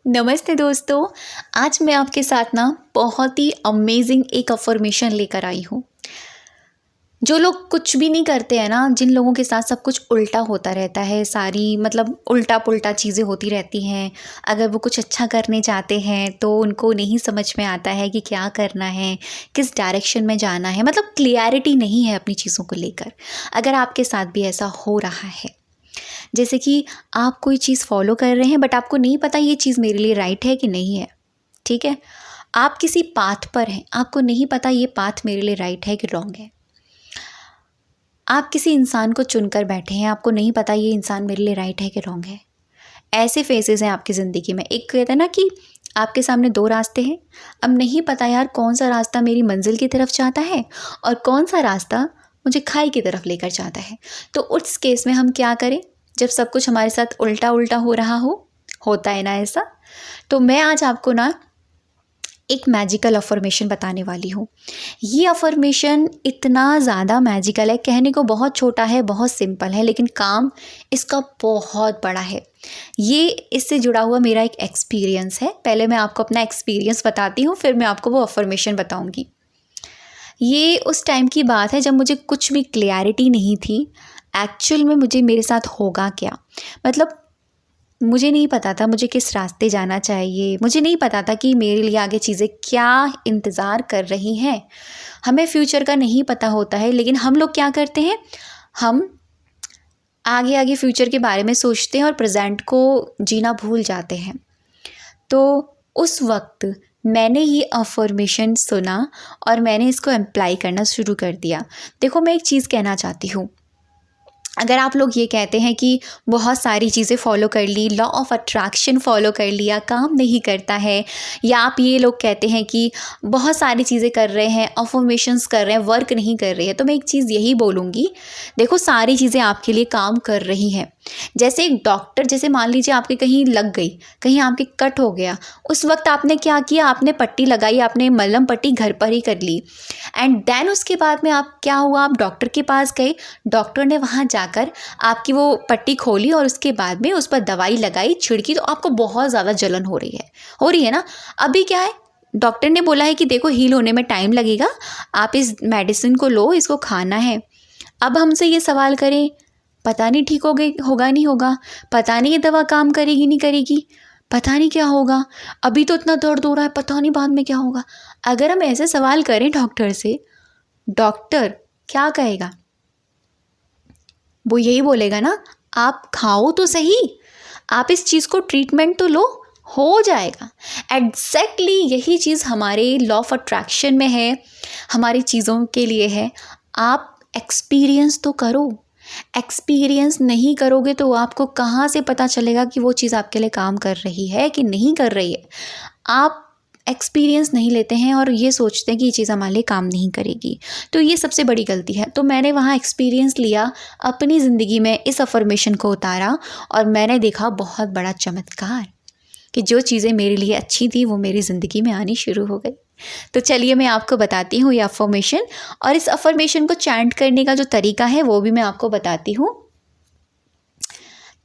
नमस्ते दोस्तों। आज मैं आपके साथ ना बहुत ही अमेजिंग एक अफर्मेशन लेकर आई हूँ। जो लोग कुछ भी नहीं करते हैं ना, जिन लोगों के साथ सब कुछ उल्टा होता रहता है, सारी मतलब उल्टा पुल्टा चीज़ें होती रहती हैं। अगर वो कुछ अच्छा करने चाहते हैं तो उनको नहीं समझ में आता है कि क्या करना है, किस डायरेक्शन में जाना है, मतलब क्लियरिटी नहीं है अपनी चीज़ों को लेकर। अगर आपके साथ भी ऐसा हो रहा है, जैसे कि आप कोई चीज़ फॉलो कर रहे हैं बट आपको नहीं पता ये चीज़ मेरे लिए राइट है कि नहीं है, ठीक है। आप किसी पाथ पर हैं, आपको नहीं पता ये पाथ मेरे लिए राइट है कि रॉन्ग है। आप किसी इंसान को चुनकर बैठे हैं, आपको नहीं पता ये इंसान मेरे लिए राइट है कि रॉन्ग है। ऐसे फेजेस हैं आपकी ज़िंदगी में। एक कहते हैं ना कि आपके सामने दो रास्ते हैं, अब नहीं पता यार कौन सा रास्ता मेरी मंजिल की तरफ जाता है और कौन सा रास्ता मुझे खाई की तरफ लेकर जाता है। तो उस केस में हम क्या करें जब सब कुछ हमारे साथ उल्टा उल्टा हो रहा हो? होता है ना ऐसा। तो मैं आज आपको ना एक मैजिकल अफर्मेशन बताने वाली हूँ। ये अफर्मेशन इतना ज़्यादा मैजिकल है, कहने को बहुत छोटा है, बहुत सिंपल है, लेकिन काम इसका बहुत बड़ा है। ये इससे जुड़ा हुआ मेरा एक एक्सपीरियंस है। पहले मैं आपको अपना एक्सपीरियंस बताती हूँ, फिर मैं आपको वो अफर्मेशन बताऊँगी। ये उस टाइम की बात है जब मुझे कुछ भी क्लैरिटी नहीं थी एक्चुअल में मुझे मेरे साथ होगा क्या। मतलब मुझे नहीं पता था मुझे किस रास्ते जाना चाहिए, मुझे नहीं पता था कि मेरे लिए आगे चीज़ें क्या इंतज़ार कर रही हैं। हमें फ्यूचर का नहीं पता होता है, लेकिन हम लोग क्या करते हैं, हम आगे आगे फ्यूचर के बारे में सोचते हैं और प्रेजेंट को जीना भूल जाते हैं। तो उस वक्त मैंने ये अफर्मेशन सुना और मैंने इसको अप्लाई करना शुरू कर दिया। देखो, मैं एक चीज़ कहना चाहती हूँ। अगर आप लोग ये कहते हैं कि बहुत सारी चीज़ें फॉलो कर ली, लॉ ऑफ अट्रैक्शन फॉलो कर लिया, काम नहीं करता है, या आप ये लोग कहते हैं कि बहुत सारी चीज़ें कर रहे हैं, अफर्मेशंस कर रहे हैं, वर्क नहीं कर रही है, तो मैं एक चीज़ यही बोलूँगी। देखो, सारी चीज़ें आपके लिए काम कर रही हैं। जैसे एक डॉक्टर, जैसे मान लीजिए आपके कहीं लग गई, कहीं आपके कट हो गया, उस वक्त आपने क्या किया, आपने पट्टी लगाई, आपने मलहम पट्टी घर पर ही कर ली। एंड देन उसके बाद में आप क्या हुआ, आप डॉक्टर के पास गए, डॉक्टर ने वहाँ जाकर आपकी वो पट्टी खोली और उसके बाद में उस पर दवाई लगाई, छिड़की, तो आपको बहुत ज़्यादा जलन हो रही है ना। अभी क्या है, डॉक्टर ने बोला है कि देखो हील होने में टाइम लगेगा, आप इस मेडिसिन को लो, इसको खाना है। अब हमसे ये सवाल करें, पता नहीं ठीक हो गई, होगा नहीं होगा, पता नहीं ये दवा काम करेगी नहीं करेगी, पता नहीं क्या होगा, अभी तो इतना दर्द हो रहा है, पता नहीं बाद में क्या होगा। अगर हम ऐसे सवाल करें डॉक्टर से, डॉक्टर क्या कहेगा? वो यही बोलेगा ना, आप खाओ तो सही, आप इस चीज़ को ट्रीटमेंट तो लो, हो जाएगा। एग्जैक्टली यही चीज़ हमारे लॉ ऑफ अट्रैक्शन में है, हमारी चीज़ों के लिए है। आप एक्सपीरियंस तो करो। एक्सपीरियंस नहीं करोगे तो आपको कहाँ से पता चलेगा कि वो चीज़ आपके लिए काम कर रही है कि नहीं कर रही है। आप एक्सपीरियंस नहीं लेते हैं और ये सोचते हैं कि ये चीज़ हमारे लिए काम नहीं करेगी, तो ये सबसे बड़ी गलती है। तो मैंने वहाँ एक्सपीरियंस लिया, अपनी ज़िंदगी में इस अफर्मेशन को उतारा और मैंने देखा बहुत बड़ा चमत्कार कि जो चीज़ें मेरे लिए अच्छी थी वो मेरी ज़िंदगी में आनी शुरू हो गई। तो चलिए मैं आपको बताती हूँ ये अफर्मेशन, और इस अफर्मेशन को चैंट करने का जो तरीका है वो भी मैं आपको बताती हूँ।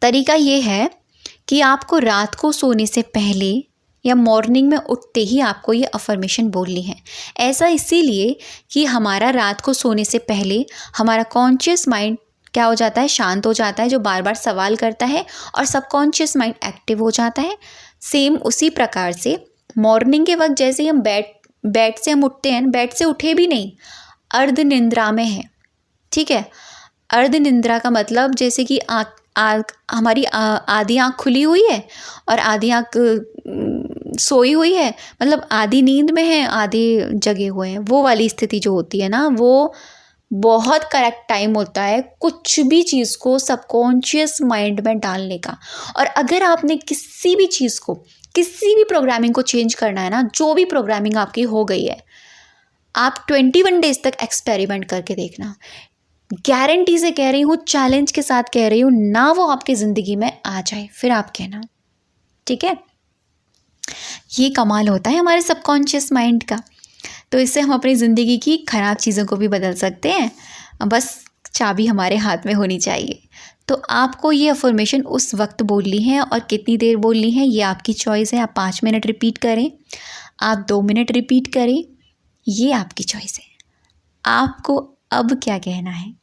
तरीका ये है कि आपको रात को सोने से पहले या मॉर्निंग में उठते ही आपको ये अफर्मेशन बोलनी है। ऐसा इसीलिए कि हमारा रात को सोने से पहले हमारा कॉन्शियस माइंड क्या हो जाता है, शांत हो जाता है, जो बार बार सवाल करता है, और सबकॉन्शियस माइंड एक्टिव हो जाता है। सेम उसी प्रकार से मॉर्निंग के वक्त जैसे ही हम बेड से हम उठते हैं, बेड से उठे भी नहीं, अर्ध निंद्रा में है, ठीक है। अर्ध निंद्रा का मतलब जैसे कि हमारी आधी आँख खुली हुई है और आधी आँख सोई हुई है, मतलब आधी नींद में है, आधे जगे हुए हैं, वो वाली स्थिति जो होती है ना, वो बहुत करेक्ट टाइम होता है कुछ भी चीज़ को सबकॉन्शियस माइंड में डालने का। और अगर आपने किसी भी चीज़ को, किसी भी प्रोग्रामिंग को चेंज करना है ना, जो भी प्रोग्रामिंग आपकी हो गई है, आप 21 डेज तक एक्सपेरिमेंट करके देखना। गारंटी से कह रही हूँ, चैलेंज के साथ कह रही हूँ, ना वो आपकी ज़िंदगी में आ जाए, फिर आप कहना, ठीक है। ये कमाल होता है हमारे सबकॉन्शियस माइंड का। तो इससे हम अपनी ज़िंदगी की ख़राब चीज़ों को भी बदल सकते हैं। बस चाबी हमारे हाथ में होनी चाहिए। तो आपको ये अफर्मेशन उस वक्त बोलनी है और कितनी देर बोलनी है ये आपकी चॉइस है। आप 5 मिनट रिपीट करें, आप 2 मिनट रिपीट करें, ये आपकी चॉइस है। आपको अब क्या कहना है,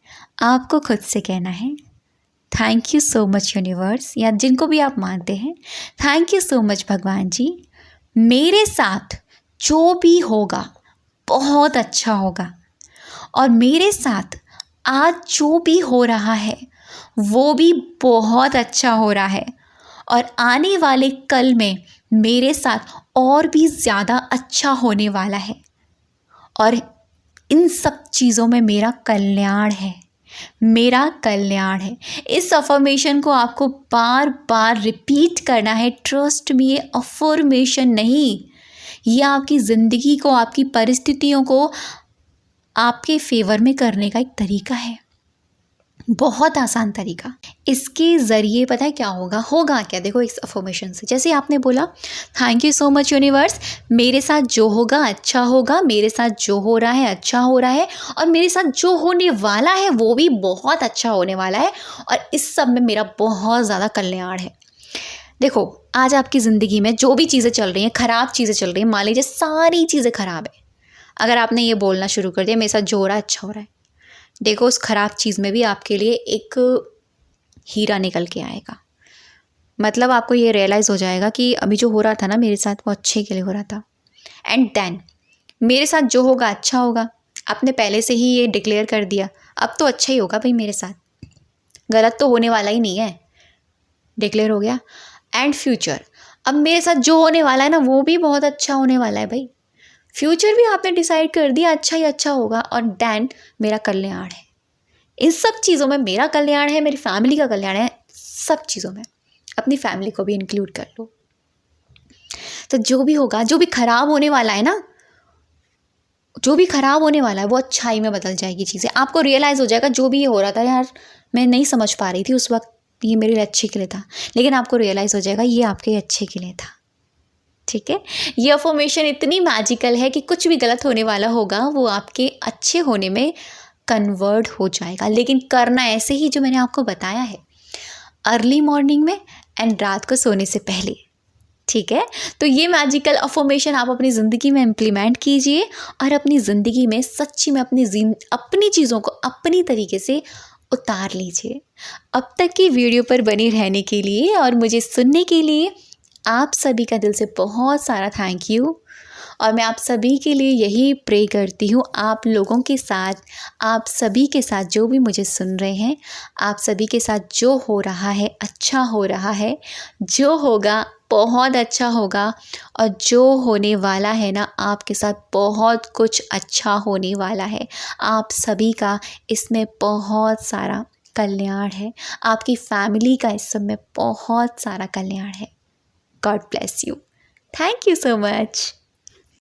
आपको खुद से कहना है thank you so much universe, या जिनको भी आप मानते हैं, थैंक यू सो मच भगवान जी, मेरे साथ जो भी होगा बहुत अच्छा होगा, और मेरे साथ आज जो भी हो रहा है वो भी बहुत अच्छा हो रहा है, और आने वाले कल में मेरे साथ और भी ज़्यादा अच्छा होने वाला है, और इन सब चीज़ों में मेरा कल्याण है, मेरा कल्याण है। इस अफर्मेशन को आपको बार बार रिपीट करना है। ट्रस्ट मी, ये अफर्मेशन नहीं, ये आपकी ज़िंदगी को, आपकी परिस्थितियों को आपके फेवर में करने का एक तरीका है, बहुत आसान तरीका। इसके ज़रिए पता है क्या होगा क्या, देखो इस अफर्मेशन से, जैसे आपने बोला thank you so much universe, मेरे साथ जो होगा अच्छा होगा, मेरे साथ जो हो रहा है अच्छा हो रहा है, और मेरे साथ जो होने वाला है वो भी बहुत अच्छा होने वाला है, और इस सब में मेरा बहुत ज़्यादा कल्याण है। देखो आज आपकी ज़िंदगी में जो भी चीज़ें चल रही हैं, ख़राब चीज़ें चल रही हैं, मान लीजिए सारी चीज़ें ख़राब है, अगर आपने ये बोलना शुरू कर दिया मेरे साथ जो हो रहा है अच्छा हो रहा है, देखो उस ख़राब चीज़ में भी आपके लिए एक हीरा निकल के आएगा। मतलब आपको ये रियलाइज़ हो जाएगा कि अभी जो हो रहा था ना मेरे साथ वो अच्छे के लिए हो रहा था, एंड देन मेरे साथ जो होगा अच्छा होगा। आपने पहले से ही ये डिक्लेयर कर दिया, अब तो अच्छा ही होगा भाई, मेरे साथ गलत तो होने वाला ही नहीं है, डिक्लेयर हो गया। एंड फ्यूचर, अब मेरे साथ जो होने वाला है ना वो भी बहुत अच्छा होने वाला है भाई, फ्यूचर भी आपने डिसाइड कर दिया अच्छा ही अच्छा होगा, और देन मेरा कल्याण है। इन सब चीज़ों में मेरा कल्याण है, मेरी फैमिली का कल्याण है, सब चीज़ों में अपनी फैमिली को भी इंक्लूड कर लो। तो जो भी होगा, जो भी ख़राब होने वाला है ना, जो भी ख़राब होने वाला है वो अच्छाई में बदल जाएगी चीज़ें। आपको रियलाइज़ हो जाएगा जो भी ये हो रहा था यार मैं नहीं समझ पा रही थी उस वक्त, ये मेरे लिए अच्छे के लिए था, लेकिन आपको रियलाइज़ हो जाएगा ये आपके अच्छे के लिए था। ठीक है, ये अफर्मेशन इतनी मैजिकल है कि कुछ भी गलत होने वाला होगा वो आपके अच्छे होने में कन्वर्ट हो जाएगा, लेकिन करना ऐसे ही जो मैंने आपको बताया है, अर्ली मॉर्निंग में एंड रात को सोने से पहले। ठीक है, तो ये मैजिकल अफर्मेशन आप अपनी ज़िंदगी में इम्प्लीमेंट कीजिए, और अपनी ज़िंदगी में सच्ची में अपनी चीज़ों को अपनी तरीके से उतार लीजिए। अब तक की वीडियो पर बने रहने के लिए और मुझे सुनने के लिए आप सभी का दिल से बहुत सारा थैंक यू। और मैं आप सभी के लिए यही प्रे करती हूँ, आप लोगों के साथ, आप सभी के साथ जो भी मुझे सुन रहे हैं, आप सभी के साथ जो हो रहा है अच्छा हो रहा है, जो होगा बहुत अच्छा होगा, और जो होने वाला है ना आपके साथ बहुत कुछ अच्छा होने वाला है। आप सभी का इसमें बहुत सारा कल्याण है, आपकी फैमिली का इस सब में बहुत सारा कल्याण है। God bless you. Thank you so much.